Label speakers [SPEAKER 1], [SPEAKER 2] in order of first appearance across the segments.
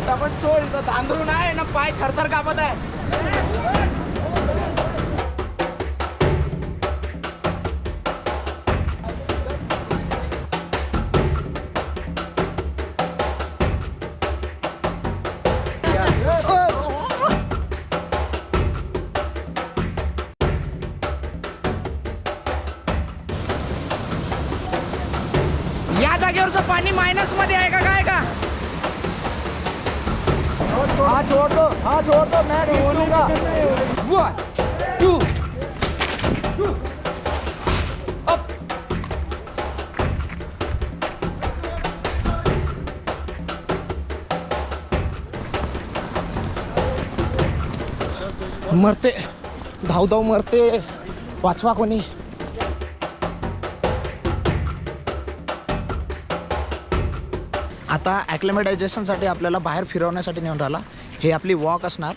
[SPEAKER 1] पटापट सोड, इथं तांदूळ नाही ना, पाय थरथर कापत आहे. या जागेवरचं पाणी मायनस मध्ये आहे का काय का? हा छोड़ दो मैं बोलूंगा. 1 2 अप. मरते, धाव मरते, वाचवा कोणी. आता ॲक्लिमेटायझेशनसाठी आपल्याला बाहेर फिरवण्यासाठी नेऊन राहिला. हे आपली वॉक असणार,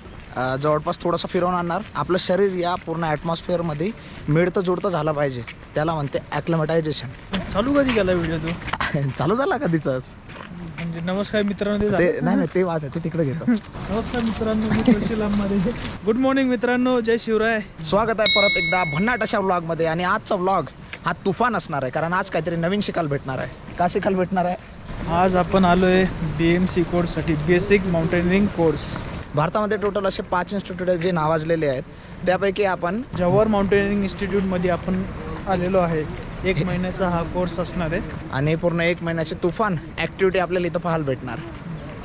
[SPEAKER 1] जवळपास थोडंसं फिरवून आणणार. आपलं शरीर या पूर्ण ॲटमॉस्फिअरमध्ये मिळतं जुळतं झालं पाहिजे, त्याला म्हणते ॲक्लिमेटायझेशन.
[SPEAKER 2] चालू कधी केला व्हिडिओ तू?
[SPEAKER 1] चालू झाला कधीचाच.
[SPEAKER 2] म्हणजे नमस्कार मित्रांनो,
[SPEAKER 1] ते नाही ते वाच ते तिकडे घेतो.
[SPEAKER 2] नमस्कार मित्रांनो, मी तुळशीराममध्ये. गुड मॉर्निंग मित्रांनो, जय शिवराय.
[SPEAKER 1] स्वागत आहे परत एकदा भन्नाट अशा व्लॉगमध्ये. आणि आजचा व्लॉग हा तुफान असणार आहे, कारण आज काहीतरी नवीन शिकायला भेटणार आहे. का शिकायला भेटणार आहे?
[SPEAKER 2] आज आपण आलोय BMC कोर्ससाठी, बेसिक माउंटेनिअरिंग कोर्स.
[SPEAKER 1] भारतामध्ये टोटल असे 5 इन्स्टिट्यूट आहेत जे नावाजलेले आहेत. त्यापैकी आपण
[SPEAKER 2] जव्हार माउंटेनिअरिंग इन्स्टिट्यूटमध्ये आपण आलेलो आहे. 1 महिन्याचा हा कोर्स असणार आहे
[SPEAKER 1] आणि पूर्ण 1 महिन्याची तुफान ॲक्टिव्हिटी आपल्याला इथं पाहायला भेटणार.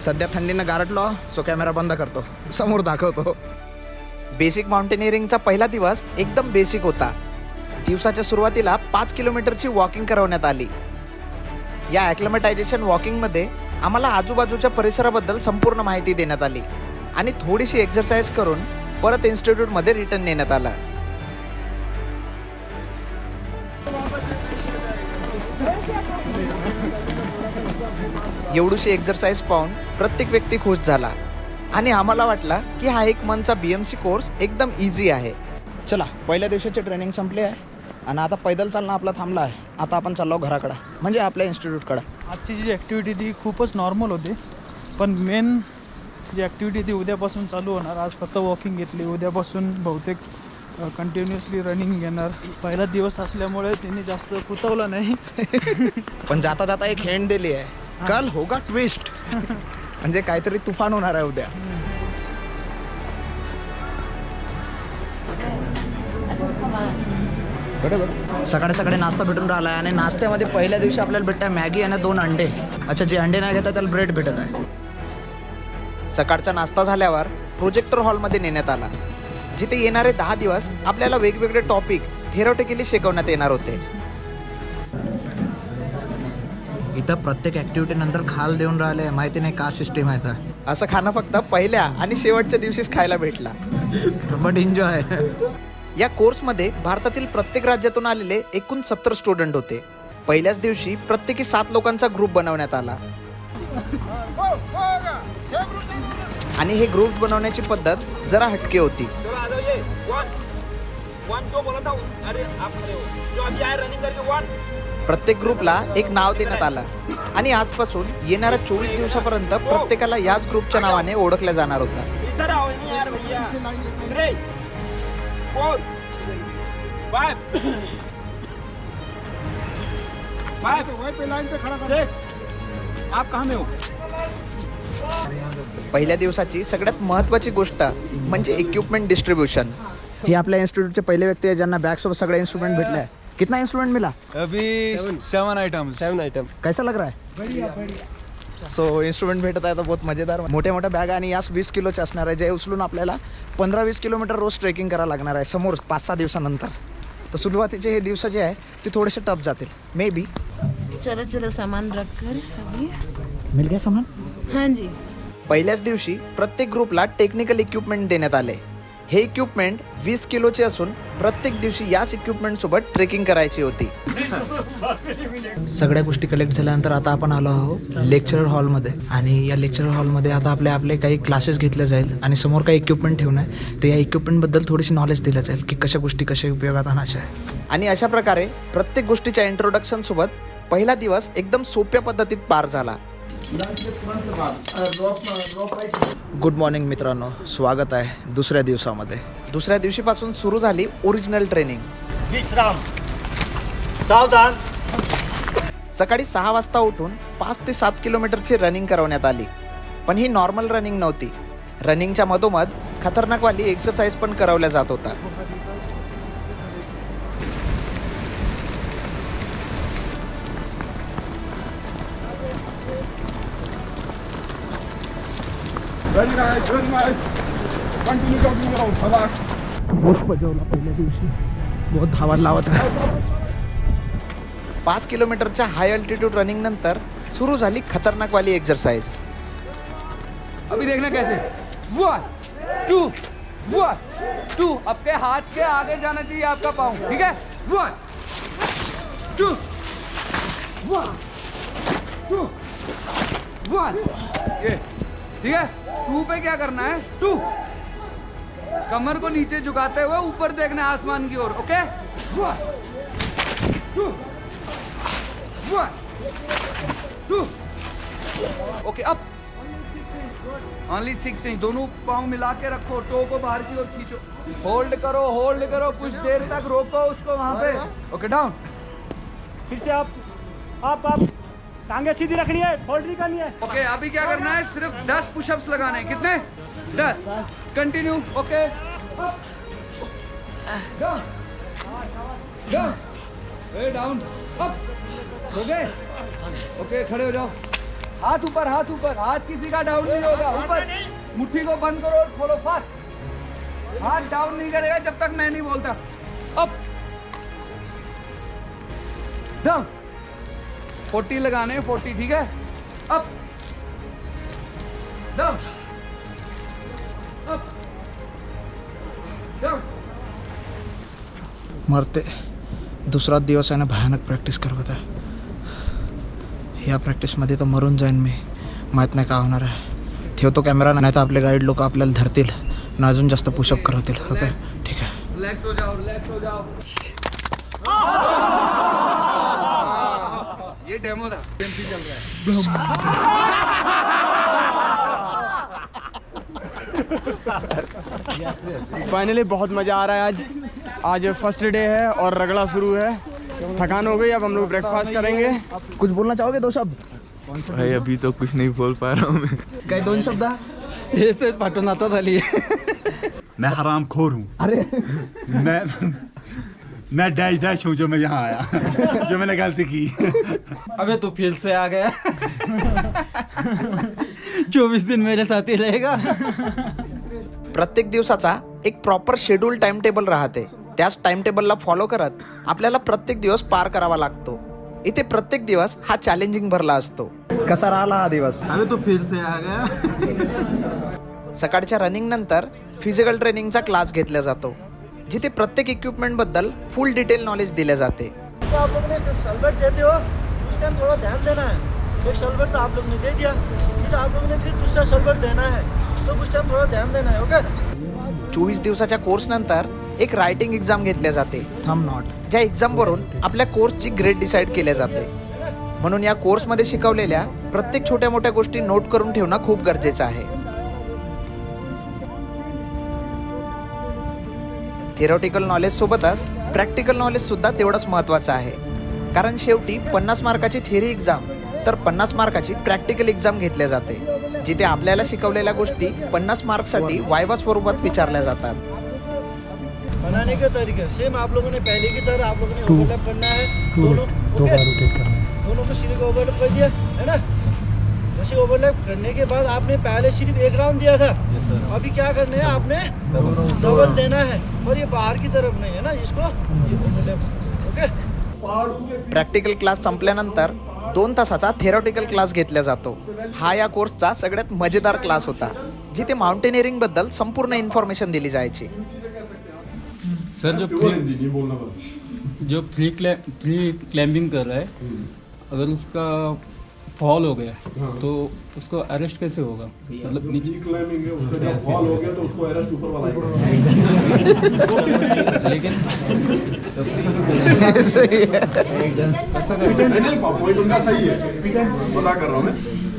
[SPEAKER 1] सध्या थंडीनं गारटलो, सो कॅमेरा बंद करतो, समोर दाखवतो. बेसिक माउंटेनिअरिंगचा पहिला दिवस एकदम बेसिक होता. दिवसाच्या सुरुवातीला 5 किलोमीटरची वॉकिंग करवण्यात आली. या ॲक्लिमेटायझेशन वॉकिंगमध्ये आम्हाला आजूबाजूच्या परिसराबद्दल संपूर्ण माहिती देण्यात आली आणि थोडीशी एक्झरसाइज करून परत इन्स्टिट्यूटमध्ये रिटर्न नेण्यात आलं. एवढीशी एक्झरसाइज पाहून प्रत्येक व्यक्ती खुश झाला आणि आम्हाला वाटला की हा 1 मंथचा BMC कोर्स एकदम इझी आहे. चला, पहिल्या दिवसाची ट्रेनिंग संपली आहे आणि आता पैदल चालणं आपला थांबला आहे. आता आपण चाललो घराकडं, म्हणजे आपल्या इन्स्टिट्यूटकडं.
[SPEAKER 2] आजची जी ॲक्टिव्हिटी ती खूपच नॉर्मल होती, पण मेन जी ॲक्टिव्हिटी ती उद्यापासून चालू होणार. आज फक्त वॉकिंग घेतली, उद्यापासून बहुतेक कंटिन्युअसली रनिंग घेणार. पहिला दिवस असल्यामुळे त्यांनी जास्त कुतवलं नाही.
[SPEAKER 1] पण जाता जाता एक हेंड दिली आहे, कल होगा ट्विस्ट. म्हणजे काहीतरी तुफान होणार आहे उद्या. सकाळी सकाळी नाश्ता भेटून राहिला आहे आणि नाश्त्यामध्ये पहिल्या दिवशी आपल्याला भेटत आहे मॅगी आणि 2 अंडे. अच्छा, जे अंडे नाही घेतात त्याला ब्रेड भेटत आहे. सकाळचा नाश्ता झाल्यावर प्रोजेक्टर हॉलमध्ये नेण्यात आला, जिथे येणारे 10 दिवस आपल्याला वेगवेगळे टॉपिक थेरॉटिकली शिकवण्यात येणार होते. इथं प्रत्येक ॲक्टिव्हिटी नंतर खाल देऊन राहिले, माहिती नाही का सिस्टीम आहे. तर असं खाणं फक्त पहिल्या आणि शेवटच्या दिवशीच खायला भेटला, बट एन्जॉय. या कोर्समध्ये भारतातील प्रत्येक राज्यातून आलेले एकूण 70 स्टुडंट होते. पहिल्याच दिवशी प्रत्येकी 7 लोकांचा ग्रुप बनवण्यात आला आणि हे ग्रुप बनवण्याची पद्धत जरा हटके होती. प्रत्येक ग्रुपला एक नाव देण्यात आलं आणि आजपासून येणाऱ्या 24 दिवसापर्यंत प्रत्येकाला याच ग्रुपच्या नावाने ओळखलं जाणार होतं. पहिल्या दिवसाची सगळ्यात महत्त्वाची गोष्ट म्हणजे इक्विपमेंट डिस्ट्रीब्युशन. हे आपल्या इन्स्टिट्यूटचे पहिले व्यक्ती आहे ज्यांना बॅग सोबत सगळे इन्स्ट्रुमेंट भेटले आहे. कितना इंस्ट्रूमेंट मिला?
[SPEAKER 3] अभी 7 आइटम.
[SPEAKER 1] कैसा लग रहा है? सो इंस्ट्रुमेंट भेटत आहे तर बहुत मजेदार. मोठ्या मोठ्या बॅग आणि यास 20 किलोचे असणार आहे, जे उचलून आपल्याला 15-20 किलोमीटर रोज ट्रेकिंग करायला लागणार आहे समोर 5-6 दिवसानंतर. तर सुरुवातीचे हे दिवस जे आहे ते थोडेसे टफ जातील मे बी.
[SPEAKER 4] चलो चलो सामान रख कर अभी.
[SPEAKER 1] मिल गया सामान?
[SPEAKER 4] हाँ जी.
[SPEAKER 1] पहिल्याच दिवशी प्रत्येक ग्रुपला टेक्निकल इक्विपमेंट देण्यात आले. हे इक्विपमेंट 20 किलोचे असून प्रत्येक दिवशी याच इक्विपमेंट सोबत ट्रेकिंग करायची होती. सगळ्या गोष्टी कलेक्ट झाल्यानंतर आता आपण आलो आहोत लेक्चर हॉलमध्ये. आणि या लेक्चर हॉलमध्ये आता आपले काही क्लासेस घेतले जाईल आणि समोर काही इक्विपमेंट ठेवून आहे, तर या इक्विपमेंटबद्दल थोडीशी नॉलेज दिलं जाईल की कशा गोष्टी कशा उपयोगात आणायच्या आहे. आणि अशा प्रकारे प्रत्येक गोष्टीच्या इंट्रोडक्शन सोबत पहिला दिवस एकदम सोप्या पद्धतीत पार झाला. गुड मॉर्निंग मित्रांनो, स्वागत आहे दुसऱ्या दिवसामध्ये. दुसऱ्या दिवशीपासून सुरू झाली ओरिजिनल ट्रेनिंग.
[SPEAKER 5] विश्राम, सावधान.
[SPEAKER 1] सकाळी 6 वाजता उठून 5 ते 7 किलोमीटरची रनिंग करवण्यात आली. पण ही नॉर्मल रनिंग नव्हती. रनिंगच्या मधोमध खतरनाकवाली एक्सरसाइज पण करवल्या जात होता. बहुत धावा लावत आहे. 5 किलोमीटरच्या हाय अल्टिट्यूड रनिंग नंतर सुरू झाली खतरनाकवाली एक्सरसाइज.
[SPEAKER 3] अभी देखना कैसे 1 2 1 2 आपके हाथ के आगे जाना चाहिए आपका पाँव, ठीक है 1 2 1 2 1 ये ठीक है. 2 पे क्या करना है 2 कमर को नीचे झुकाते हुए ऊपर देखना है आसमान की ओर. Okay 1 2 1 2 okay up. Only 6 inch. दोनों पाँव मिला के रखो, टो को बाहर की ओर खींचो, होल्ड करो कुछ देर तक रोको उसको वहां पे. Okay down.
[SPEAKER 5] फिर से आप टांगे सीधी रखनी है, फोल्ड नहीं करनी है.
[SPEAKER 3] ओके अभी क्या करना है, सिर्फ 10 पुशअप्स लगाने हैं. कितने 10. Continue. Okay down down down up. हो गए. ओके खड़े हो जाओ. हाथ ऊपर, हाथ किसी का डाउन नहीं होगा. ऊपर मुट्ठी को बंद करो और खोलो फास्ट. हाथ डाउन नहीं करेगा जब तक मैं नहीं बोलता. Up down. 40 लगाने 40, ठीक है. Up down up down.
[SPEAKER 1] मरते. दुसरा दिवस आहे ना, भयानक प्रॅक्टिस करत आहे. या प्रॅक्टिसमध्ये तर मरून जाईन मी. माहीत नाही का होणार आहे. ठेवतो कॅमेरा, नाही तर आपले गाईड लोक आपल्याला धरतील ना अजून जास्त पुशअप करवतील. ओके ठीक आहे.
[SPEAKER 3] रिलैक्स हो जाओ, रिलैक्स हो जाओ. ये डेमो था. चल रहा है.
[SPEAKER 6] फाइनली बहुत मज़ा आ रहा है. आज फर्स्ट डे है और रगड़ा शुरू है. थकान हो गई. अब हम लोग ब्रेकफास्ट करेंगे.
[SPEAKER 1] कुछ बोलना चाहोगे? 2 शब्द.
[SPEAKER 7] भाई अभी तो कुछ नहीं बोल पा रहा हूँ मैं.
[SPEAKER 1] काय 2 शब्द?
[SPEAKER 6] हेच पाठवून आता झाली.
[SPEAKER 5] मैं हरामखोर हूँ.
[SPEAKER 1] अरे
[SPEAKER 5] मैं डैश हूँ जो मैं यहाँ आया. जो मैंने गलती की.
[SPEAKER 6] अबे तू फिर से आ गया. 24 दिन मेरे साथ ही रहेगा.
[SPEAKER 1] प्रत्येक दिवसाचा एक प्रॉपर शेड्यूल टाइम टेबल राहते. त्याच टाइम टेबलला फॉलो करत आपल्याला प्रत्येक दिवस पार करावा लागतो. इथे प्रत्येक दिवस हा चॅलेंजिंग भरला असतो. कसा राहिला हा दिवस?
[SPEAKER 6] अबे तू फिर से आ गया.
[SPEAKER 1] सकाळच्या रनिंग नंतर फिजिकल ट्रेनिंगचा क्लास घेतला जातो, जिथे प्रत्येक इक्विपमेंट बद्दल फुल डिटेल नॉलेज दिले जाते.
[SPEAKER 5] तो आप लोगों ने जो सलबट देते हो उस टाइम थोड़ा ध्यान देना है. एक सलबट तो आप लोग ने दे दिया, फिर आप लोगों ने फिर दूसरा सलबट देना है, तो उस टाइम थोड़ा ध्यान देना है. ओके
[SPEAKER 1] 24 दिवसाच्या कोर्स नंतर एक रायटिंग एक्झाम घेतल्या जाते. ज्या एक्झाम वरून आपल्या कोर्सची ग्रेड डिसाईड केल्या जाते. म्हणून या कोर्समध्ये शिकवलेल्या प्रत्येक छोट्या मोठ्या गोष्टी नोट करून ठेवणं खूप गरजेचं आहे. थिअरॉटिकल नॉलेज सोबतच प्रॅक्टिकल नॉलेज सुद्धा तेवढंच महत्त्वाचं आहे. कारण शेवटी 50 मार्काची थिअरी एक्झाम तर 50 मार्काची प्रॅक्टिकल एक्झाम घेतल्या जाते, जिथे आपल्याला शिकवलेल्या गोष्टी 50 मार्क्ससाठी वायवा स्वरूपात विचारल्या जातात.
[SPEAKER 5] बनाने का तरीका सेम आप लोगों ने पहले की तरह आप लोगों ने ओवरलैप करना है. दोनों को सिर्फ ओवरलैप कर दिया है ना. वैसे ओवरलैप करने के बाद आपने पहले सिर्फ एक राउंड दिया था. अभी क्या करना है, आपने डबल देना है. और ये बाहर की तरफ नहीं है ना, इसको ओवरलैप. ओके
[SPEAKER 1] प्रॅक्टिकल क्लास संपल्यानंतर 2 तासाचा थेरॉटिकल क्लास घेतला जातो. हा या कोर्सचा सगळ्यात मजेदार क्लास होता, जिथे माउंटेनिअरिंग बद्दल संपूर्ण इन्फॉर्मेशन दिली जायची.
[SPEAKER 8] सर जो फ्री क्लाइंबिंग कर रहा है, अगर उसका फॉल हो गया तो उसको अरेस्ट कैसे होगा? मतलब नीचे
[SPEAKER 9] क्लाइंबिंग है, उसका जब फॉल हो गया तो उसको अरेस्ट ऊपर वाला ही
[SPEAKER 8] लेकिन
[SPEAKER 9] पॉइंट उनका सही है, पता कर रहा हूँ मैं.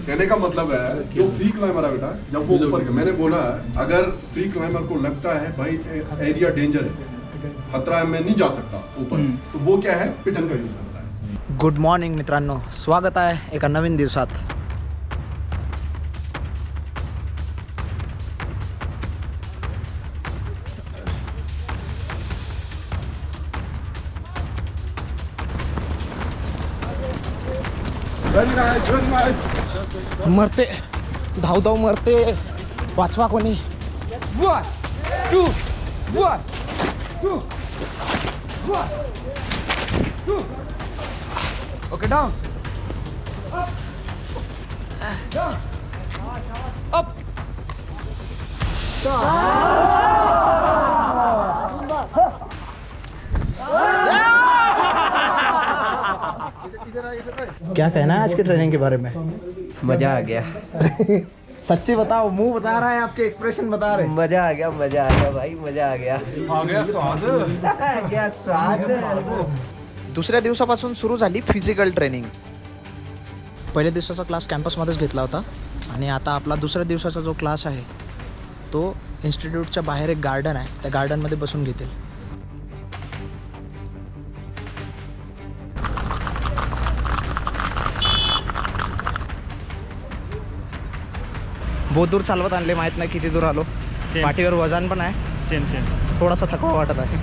[SPEAKER 9] कहने का मतलब है जो फ्री क्लाइंबर है बेटा, जब वो ऊपर मैंने बोला है अगर फ्री क्लाइंबर को लगता है भाई एरिया डेंजर है, खतरा है, मैं नहीं जा सकता ऊपर, तो वो क्या है, पिटन का यूज करता है।
[SPEAKER 1] गुड मॉर्निंग मित्रांनो, स्वागत आहे एका नवीन दिवसात. मरते, धाव धाव मरते, वाचवा कोणी.
[SPEAKER 3] 1 2 1 2 1 2. Okay, down. Down. Up.
[SPEAKER 1] क्या कहना है आज की ट्रेनिंग के बारे में?
[SPEAKER 5] मजा आ गया.
[SPEAKER 1] सच्ची बताओ, मुंह बता रहा है, आपके एक्सप्रेशन बता रहे.
[SPEAKER 5] मजा आ गया भाई, मजा आ गया स्वाद.
[SPEAKER 1] दुसऱ्या दिवसापासून सुरू झाली फिजिकल ट्रेनिंग. पहिल्या दिवसाचा क्लास कॅम्पसमध्येच घेतला होता आणि आता आपला दुसऱ्या दिवसाचा जो क्लास आहे तो इन्स्टिट्यूटच्या बाहेर एक गार्डन आहे, त्या गार्डनमध्ये बसून घेतील. बहुत दूर चालवत आणले, माहीत नाही किती दूर आलो. पाठीवर वजन पण आहे, थोडासा थकवा वाटत आहे.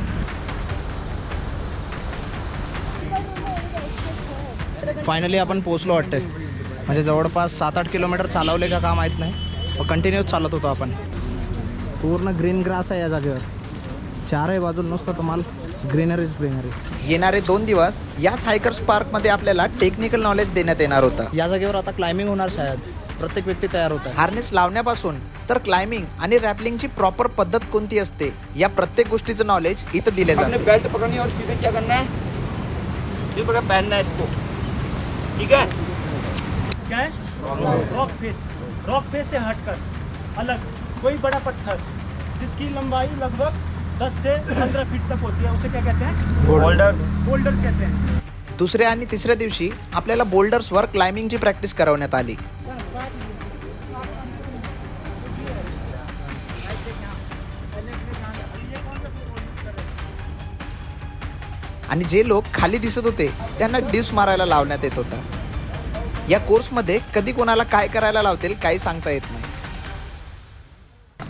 [SPEAKER 1] फायनली आपण पोहोचलो वाटते. म्हणजे जवळपास 7-8 किलोमीटर चालवले का माहीत नाही, पण कंटिन्यूच चालत होतो आपण. पूर्ण ग्रीन ग्रास आहे या जागेवर, चारही बाजूला नुसतं तुम्हाला ग्रीनरीच ग्रीनरी. येणारे 2 दिवस याच हायकर्स पार्कमध्ये आपल्याला टेक्निकल नॉलेज देण्यात येणार होतं. या जागेवर आता क्लाइम्बिंग होणार शायद. प्रत्येक व्यक्ती तयार होत आहे. हार्नेस लावण्यापासून तर क्लाइम्बिंग आणि रॅपलिंगची प्रॉपर पद्धत कोणती असते या प्रत्येक गोष्टीचं नॉलेज इथं दिले
[SPEAKER 3] आपने
[SPEAKER 1] जाते.
[SPEAKER 3] बेल्ट पकड़नी है और सीधे क्या करना है, ये पकड़ पहनना है इसको, ठीक है.
[SPEAKER 2] क्या है? रॉक फेस से हटकर अलग कोई बड़ा पत्थर जिसकी लंबाई लगभग 10 से 15 फीट तक होती है, उसे क्या कहते हैं? बोल्डर कहते हैं.
[SPEAKER 1] दुसऱ्या आणि तिसऱ्या दिवशी आपल्याला बोल्डर्सवर क्लाइम्बिंगची प्रॅक्टिस करवण्यात आली. आणि जे लोक खाली दिसत होते त्यांना डिप्स मारायला लावण्यात येत होता. या कोर्समध्ये कधी कोणाला काय करायला लावतील काही सांगता येत नाही.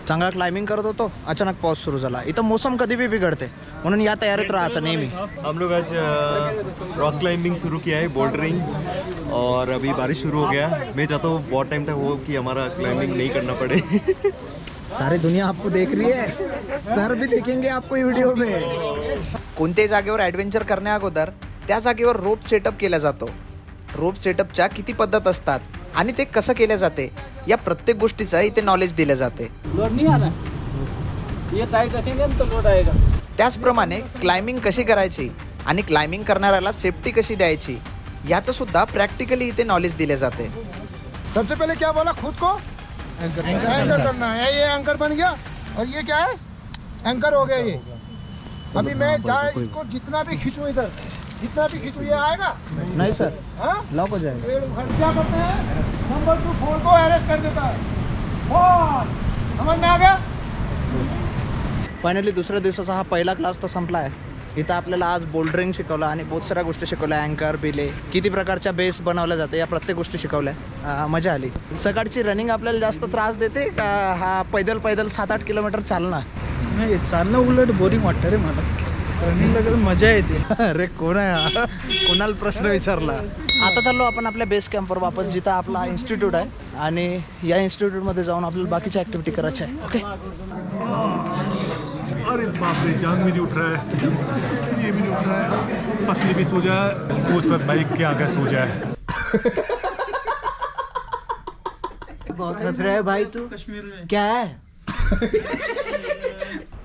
[SPEAKER 1] चांगला क्लाइम्बिंग करत होतो, अचानक पाऊस सुरू झाला. इथं मोसम कधी भी बिघडते, म्हणून या तयारीत राहायचं नेहमी.
[SPEAKER 10] हम लोग आज रॉक क्लाइंबिंग शुरू किया है, बोल्डरिंग, और अभी बारिश शुरू हो गया. मैं चाहता हूँ बहुत टाइम तक हो कि हमारा क्लाइंबिंग नहीं करना पड़े.
[SPEAKER 1] सारी दुनिया आपको देख रही है, सर भी दिखेंगे आपको व्हिडिओ में. कोणत्याही जागेवर ॲडव्हेंचर करण्या अगोदर त्या जागेवर रोप सेटअप केला जातो. रोप सेटअपच्या किती पद्धत असतात आणि ते कसं केले जाते या प्रत्येक गोष्टीचं इथे नॉलेज दिले जाते.
[SPEAKER 3] लोड नहीं आ रहा, ये टाइट रखेंगे तो लोड आएगा.
[SPEAKER 1] त्याचप्रमाणे क्लाइम्बिंग कशी करायची आणि क्लाइम्बिंग करणाऱ्याला सेफ्टी कशी द्यायची याचं सुद्धा प्रॅक्टिकली इथे नॉलेज दिले जाते.
[SPEAKER 5] सबसे पहले क्या बोला खुद को एंकर करना है. ये एंकर बन गया और ये क्या है, एंकर हो गया. ये अभी मैं चाहे इसको जितना भी खींचूं, इधर जितना भी खींचूं, ये आएगा
[SPEAKER 1] नाही सर,
[SPEAKER 5] हाँ?
[SPEAKER 1] लॉक हो जाएगा.
[SPEAKER 5] क्या करते हैं, नंबर 2 फोन को अरेस्ट कर देता है. फोन समझ में आ गया.
[SPEAKER 1] फायनली दुसऱ्या दिवसाचा हा पहिला क्लास तर संपला आहे. इथं आपल्याला आज बोल्डरिंग शिकवलं आणि बहुत साऱ्या गोष्टी शिकवल्या. अँकर, बिले, किती प्रकारच्या बेस बनवल्या जाते या प्रत्येक गोष्टी शिकवल्या. मजा आली. सकाळची रनिंग आपल्याला जास्त त्रास देते का हा पैदल 7-8 किलोमीटर चालणं?
[SPEAKER 2] नाही, चालणं उलट बोरिंग वाटतं रे मला. रनिंगला कसं मजा येते.
[SPEAKER 1] अरे कोण आहे, कोणाला प्रश्न विचारला. आता चाललो आपण आपल्या बेस कॅम्पवर वापस, जिथं आपला इन्स्टिट्यूट आहे आणि या इन्स्टिट्यूटमध्ये जाऊन आपल्याला बाकीच्या ॲक्टिव्हिटी करायच्या आहे. ओके.
[SPEAKER 10] अरे बाप रे, जान भी नहीं उठ रहा है, ये भी नहीं उठ रहा है, पसली भी सो जाए, कोच पर बाइक के आगे सो जाए.
[SPEAKER 5] बहुत हंस रहा है भाई तू,
[SPEAKER 2] कश्मीर में
[SPEAKER 5] क्या है?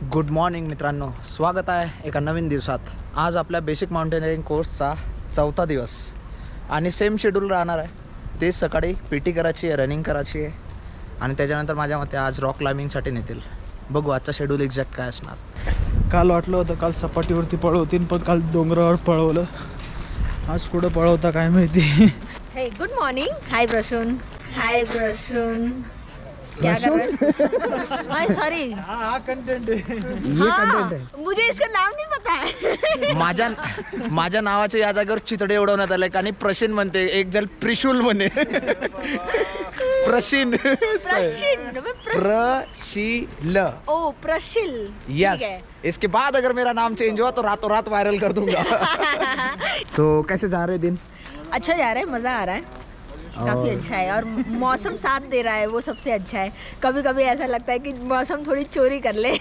[SPEAKER 1] गुड मॉर्निंग मित्रांनो, स्वागत आहे एका नवीन दिवसात. आज आपल्या बेसिक माउंटेनिअरिंग कोर्सचा 4था दिवस आणि सेम शेड्यूल राहणार आहे. तेच सकाळी PT करायची आहे, रनिंग करायची आहे आणि त्याच्यानंतर माझ्या मते आज रॉक क्लाइम्बिंगसाठी नेतील. बघू आजचा शेड्यूल एक्झॅक्ट काय असणार.
[SPEAKER 2] काल वाटलं होतं काल सपाटीवरती पळवतील, पण काल डोंगरावर पळवलं. आज कुठं पळवता काय माहिती.
[SPEAKER 11] Hey, good morning. Hi, Prashun.
[SPEAKER 4] हाय प्रसून क्या कर रहे हैं? सॉरी
[SPEAKER 2] कंटेंट आहे
[SPEAKER 4] मुझे इसका नाम नहीं पता है.
[SPEAKER 1] माझ्या नावाच्या या जागेवर चितडे उडवण्यात आले आणि प्रशीन म्हणते, एक जण प्रिशुल म्हणे. प्रशीन प्रशील.
[SPEAKER 4] ओ प्रशील.
[SPEAKER 1] यस. इसके बाद अगर मेरा नाम चेंज हुआ तो रातों रात वायरल कर दूंगा. सो कैसे जा रहे दिन?
[SPEAKER 4] अच्छा जा रहा है, मज़ा आ रहा है, काफ़ी अच्छा है और मौसम साथ दे रहा है, वो सबसे अच्छा है. कभी कभी ऐसा लगता है कि मौसम थोड़ी चोरी कर ले.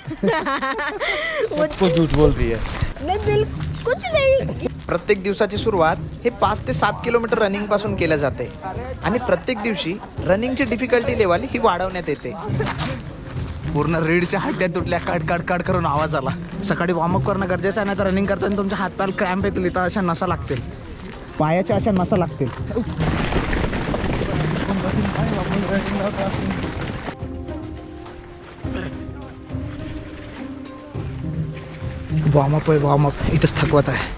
[SPEAKER 4] वो
[SPEAKER 10] कुछ झूठ बोल रही है.
[SPEAKER 4] नहीं बिल्कुल कुछ नहीं.
[SPEAKER 1] प्रत्येक दिवसाची सुरुवात हे 5 ते 7 किलोमीटर रनिंग पासून केल्या जाते आणि प्रत्येक दिवशी रनिंगची डिफिकल्टी लेवल ही वाढवण्यात येते. पूर्ण रीडच्या हड्ड्यात तुटल्या, काड करून आवाज आला. सकाळी वॉर्मअप करणं गरजेचं आहे, नाही तर रनिंग करताना तुमच्या हातपाय क्रॅम्प येतील, इथं अशा नसा लागतील, पायाच्या अशा नसा लागतील. वॉर्मअप आहे, वॉर्मअप इथंच थकवत आहे.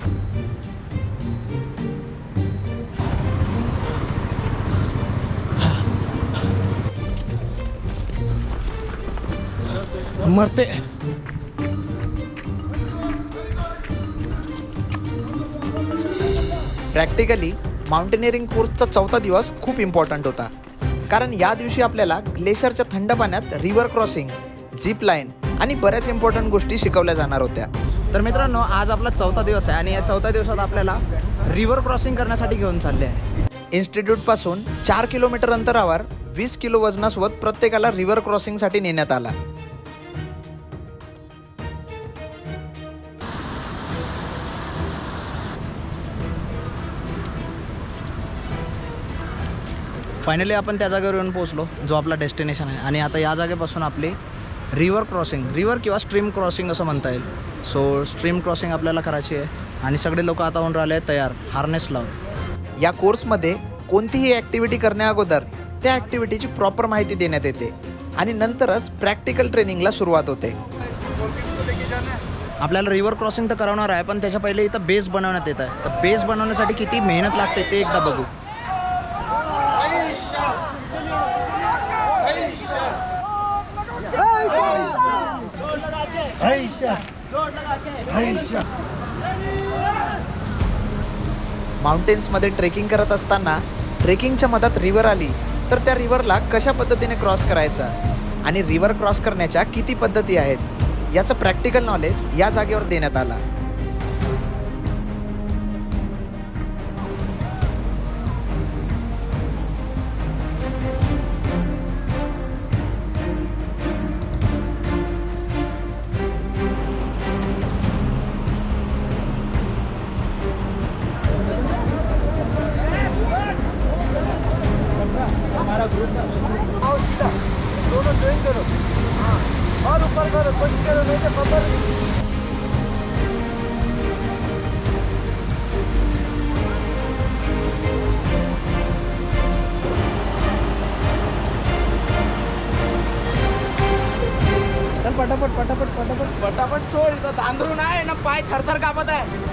[SPEAKER 1] मरते. प्रॅक्टिकली माउंटेनिअरिंग कोर्सचा 4था दिवस खूप इम्पॉर्टंट होता, कारण या दिवशी आपल्याला ग्लेशियरच्या थंड पाण्यात रिव्हर क्रॉसिंग, झिप लाईन आणि बऱ्याच इम्पॉर्टंट गोष्टी शिकवल्या जाणार होत्या. तर मित्रांनो, आज आपला 4था दिवस आहे आणि या 4थ्या दिवसात आपल्याला रिव्हर क्रॉसिंग करण्यासाठी घेऊन चालले आहे. इन्स्टिट्यूटपासून 4 किलोमीटर अंतरावर 20 किलो वजनासोबत प्रत्येकाला रिव्हर क्रॉसिंगसाठी नेण्यात आला. फायनली आपण त्या जागेवर येऊन पोहोचलो जो आपला डेस्टिनेशन आहे आणि आता या जागेपासून आपली रिव्हर क्रॉसिंग, रिव्हर किंवा स्ट्रीम क्रॉसिंग असं म्हणता येईल. सो स्ट्रीम क्रॉसिंग आपल्याला करायची आहे आणि सगळे लोक आता होऊन राहिले तयार हार्नेस लावून. या कोर्समध्ये कोणतीही ॲक्टिव्हिटी करण्याअगोदर त्या ॲक्टिव्हिटीची प्रॉपर माहिती देण्यात येते आणि नंतरच प्रॅक्टिकल ट्रेनिंगला सुरुवात होते. आपल्याला रिव्हर क्रॉसिंग तर करवणार आहे, पण त्याच्या पहिले इथं बेस बनवण्यात येत आहे. तर बेस बनवण्यासाठी किती मेहनत लागते ते एकदा बघू. माउंटेन्समध्ये ट्रेकिंग करत असताना ट्रेकिंगच्या मधात रिव्हर आली तर त्या रिव्हरला कशा पद्धतीने क्रॉस करायचा आणि रिव्हर क्रॉस करण्याच्या किती पद्धती आहेत याचं प्रॅक्टिकल नॉलेज या जागेवर देण्यात आला.
[SPEAKER 5] दोनों ज्वाइन करो. हाँ और ऊपर करो, कुछ करो, नहीं तो पकड़. चल पटापट पटापट पटापट
[SPEAKER 1] पटापट सोड, इथं तांदूळ आहे ना, पाय थरथर कापत आहे.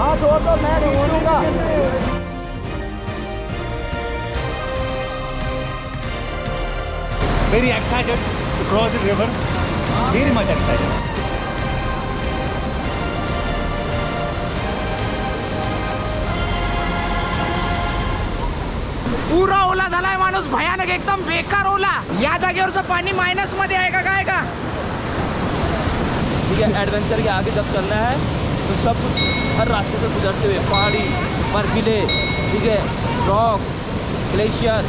[SPEAKER 5] हाँ छोड़ दो, मैं ढूंढूंगा.
[SPEAKER 10] Very excited to cross the river. Very much excited.
[SPEAKER 1] पुरा ओला झालाय माणूस, भयानक एकदम बेकार ओला. या जागेवरचं पाणी मायनस मध्ये आहे का काय का?
[SPEAKER 3] ठीक है, एडवेंचर के आगे जब चलना है तो सब कुछ हर रास्ते से गुजरते हुए पहाड़ी, बर्फीले, ठीक है, रॉक, ग्लेशियर,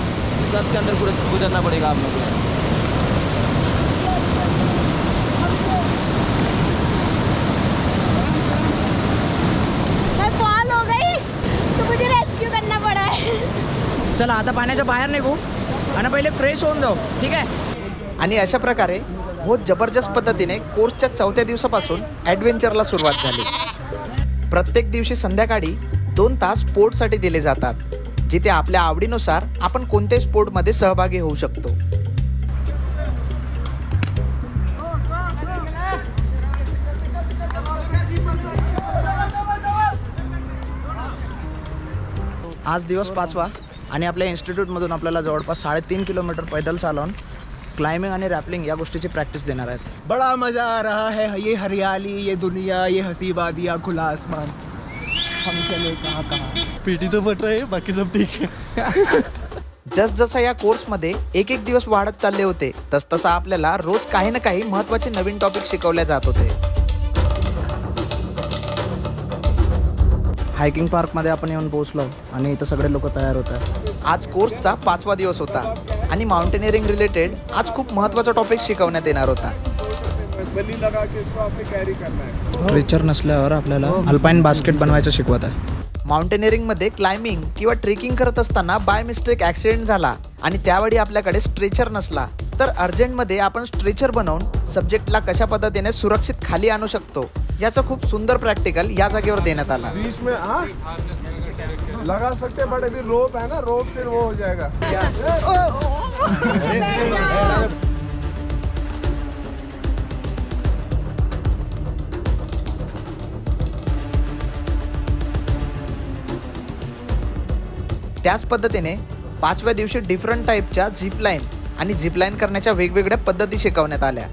[SPEAKER 3] सबके अंदर गुजरना पड़ेगा आप लोगों को।
[SPEAKER 4] मैं फॉल हो गई तो मुझे रेस्क्यू करना पड़ा है।
[SPEAKER 1] चला आता पाण्याच्या बाहेर निघू आणि पहिले फ्रेश होऊन जाऊ, ठीक आहे? आणि अशा प्रकारे बहुत जबरदस्त पद्धतीने कोर्सच्या 4थ्या दिवसापासून ॲडव्हेंचरला सुरुवात झाली. प्रत्येक दिवशी संध्याकाळी 2 तास स्पोर्ट्ससाठी दिले जातात, जिथे आपल्या आवडीनुसार आपण कोणत्याही स्पोर्टमध्ये सहभागी होऊ शकतो. आज दिवस 5वा आणि आपल्या इन्स्टिट्यूटमधून आपल्याला जवळपास 3.5 किलोमीटर पैदल चालवून क्लाइंबिंग आणि रॅपलिंग या गोष्टीची प्रॅक्टिस देणार आहेत.
[SPEAKER 6] बड़ा मजा आ रहा है. ये हरियाली, ये दुनिया, ये हंसी वादियाँ, खुला आसमान. हम चले कहाँ कहाँ.
[SPEAKER 10] पीटी तो बट रहे, बाकी सब ठीक है.
[SPEAKER 1] जसजसा या कोर्समध्ये एक दिवस वाढत चालले होते, तसतसा आपल्याला रोज काही ना काही महत्त्वाचे नवीन टॉपिक शिकवले जात होते. हायकिंग पार्कमध्ये आपण येऊन पोहोचलो आणि इथं सगळे लोक तयार होत आहेत. आज कोर्सचा 5वा दिवस होता आणि माउंटेनिअरिंग रिलेटेड आज खूप महत्त्वाचा टॉपिक शिकवण्यात येणार होता. स्ट्रेचर नसल्यावर आपल्याला अल्पाईन बास्केट बनवायचं शिकवत आहे. माउंटेनिअरिंगमध्ये क्लाइम्बिंग किंवा ट्रेकिंग करत असताना बाय मिस्टेक ॲक्सिडेंट झाला आणि त्यावेळी आपल्याकडे स्ट्रेचर नसला तर अर्जंटमध्ये आपण स्ट्रेचर बनवून सब्जेक्टला कशा पद्धतीने सुरक्षित खाली आणू शकतो याचं खूप सुंदर प्रॅक्टिकल या जागेवर देण्यात आला.
[SPEAKER 9] बीच में लगा सकते बट अभी रोप है ना, रोप फिर वो हो जाएगा.
[SPEAKER 1] त्याच पद्धतीने 5व्या दिवशी डिफरंट टाईपच्या झिपलाईन आणि झिपलाईन करण्याच्या वेगवेगळ्या पद्धती शिकवण्यात आल्या.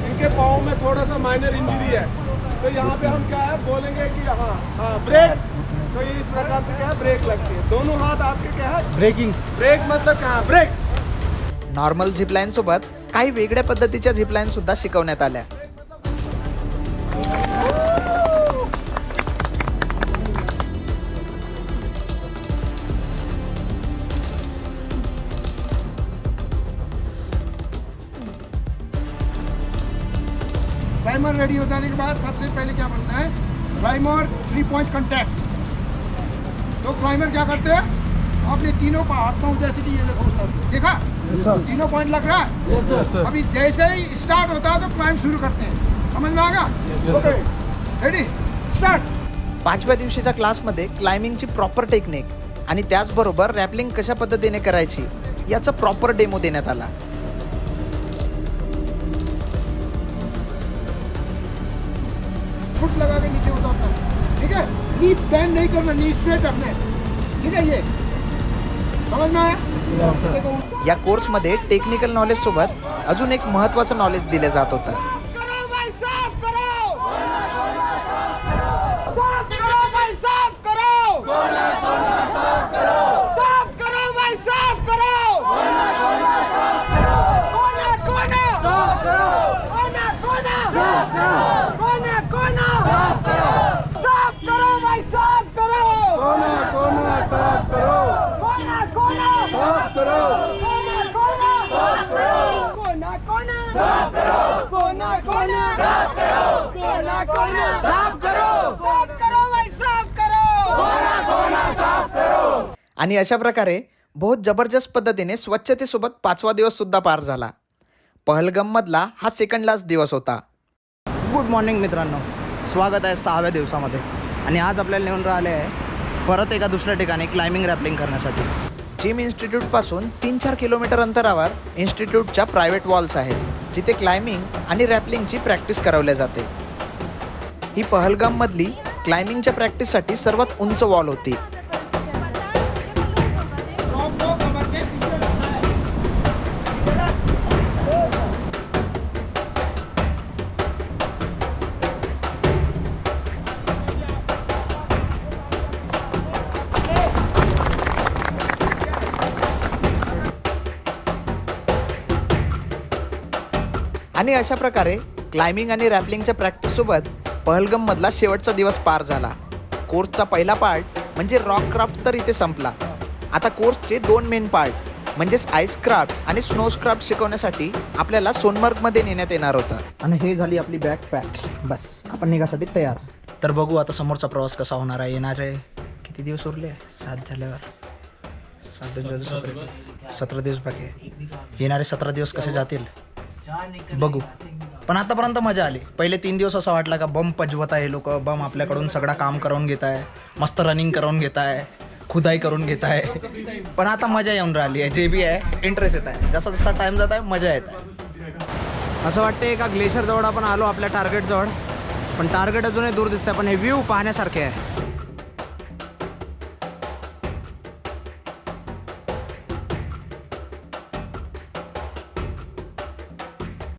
[SPEAKER 9] इनके पाँव में थोड़ा सा माइनर इंजरी है, तो यहाँ पे हम क्या है बोलेंगे कि हाँ ब्रेक. तो ये इस प्रकार से क्या है, ब्रेक लगती है. दोनों हाथ आपके क्या है, ब्रेकिंग. ब्रेक मतलब क्या, ब्रेक.
[SPEAKER 1] नॉर्मल झिपलाईन सोबत काही वेगळ्या पद्धतीच्या झिपलाईन सुद्धा शिकवण्यात आल्या.
[SPEAKER 9] क्लाइमर रेडी हो जाने के बाद सबसे पहले क्या बनता है, क्लाइमर 3 पॉइंट कांटेक्ट. तो क्लाइमर क्या करते हैं, अपने तीनों हाथ पांव जैसे कि ये देखा, तीनों पॉइंट लग रहा है. अभी जैसे ही स्टार्ट होता है तो क्लाइंब शुरू करते हैं. समझ में आ गया? Okay, ready, start.
[SPEAKER 1] 5व्या दिवशीच्या क्लासमध्ये क्लाइम्बिंगची प्रॉपर टेक्निक आणि त्याचबरोबर रॅपलिंग कशा पद्धतीने करायची याचा प्रॉपर डेमो देण्यात आला.
[SPEAKER 9] फुट लगा के नीचे उतरता है, ठीक है. नी बेंड नहीं करना, नी स्ट्रेट रखना है, ठीक है. ये समझ में आया?
[SPEAKER 1] या कोर्समध्ये टेक्निकल नॉलेज सोबत अजून एक महत्त्वाचं नॉलेज दिले जात होतं. आणि अशा प्रकारे बहुत जबरदस्त पद्धतीने स्वच्छतेसोबत 5वा दिवस सुद्धा पार झाला. पहलगाममधला हा सेकंड लास्ट दिवस होता. गुड मॉर्निंग मित्रांनो, स्वागत आहे 6व्या दिवसामध्ये. आणि आज आपल्याला नेऊन राहिले आहे परत एका दुसऱ्या ठिकाणी क्लाइम्बिंग रॅपलिंग करण्यासाठी. जिम इन्स्टिट्यूटपासून 3-4 किलोमीटर अंतरावर इन्स्टिट्यूटच्या प्रायव्हेट वॉल्स आहेत, जिथे क्लाइम्बिंग आणि रॅपलिंगची प्रॅक्टिस करवल्या जाते. ही पहलगाममधली क्लाइम्बिंगच्या प्रॅक्टिससाठी सर्वात उंच वॉल होती. आणि अशा प्रकारे क्लाइम्बिंग आणि रॅपलिंगच्या प्रॅक्टिससोबत पहलगममधला शेवटचा दिवस पार झाला. कोर्सचा पहिला पार्ट म्हणजे रॉक क्राफ्ट तर इथे संपला. आता कोर्सचे 2 मेन पार्ट म्हणजेच आईस क्राफ्ट आणि स्नो क्राफ्ट शिकवण्यासाठी आपल्याला सोनमर्गमध्ये नेण्यात येणार होतं. आणि हे झाली आपली बॅग पॅक. बस आपण निघासाठी तयार. तर बघू आता समोरचा प्रवास कसा होणार आहे. येणारे किती दिवस उरले? 7 झाल्यावर 17 दिवस बाकी आहे. येणारे 17 दिवस कसे जातील बघू. पण आतापर्यंत मजा आली. पहिले 3 दिवस असं वाटलं का बम पजवत आहे लोक, बम आपल्याकडून सगळं काम करून घेत आहे, मस्त रनिंग करून घेत आहे, खुदाई करून घेत आहे. पण आता मजा येऊन राहिली आहे. जे बी आहे इंटरेस्ट येत आहे. जसा जसा टाइम जात आहे मजा येत आहे. असं वाटते का ग्लेशियर जवळ आपण आलो आपल्या टार्गेट जवळ, पण टार्गेट अजूनही दूर दिसतंय. पण हे व्ह्यू पाहण्यासारखे आहे.